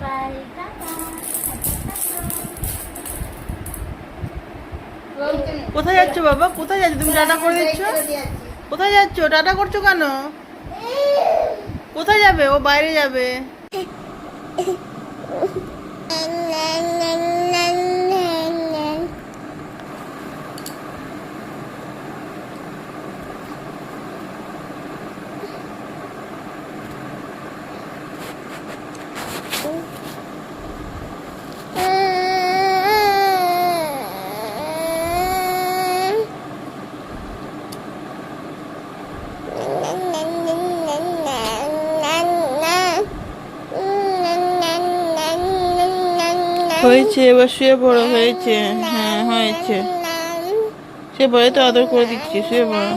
By, tata. কোথায় যাচ্ছ বাবা? কোথায় যাচ্ছ? তুমি টাটা করে দিচ্ছ? কোথায় যাচ্ছ? টাটা করছো কেন? কোথায় যাবে? ও বাইরে যাবে। হয়েছে, এবার শুয়ে পড়ো। হয়েছে, হ্যাঁ হয়েছে। শুয়ে পড়ে তো আদর করে দিচ্ছি, শুয়ে পড়ো।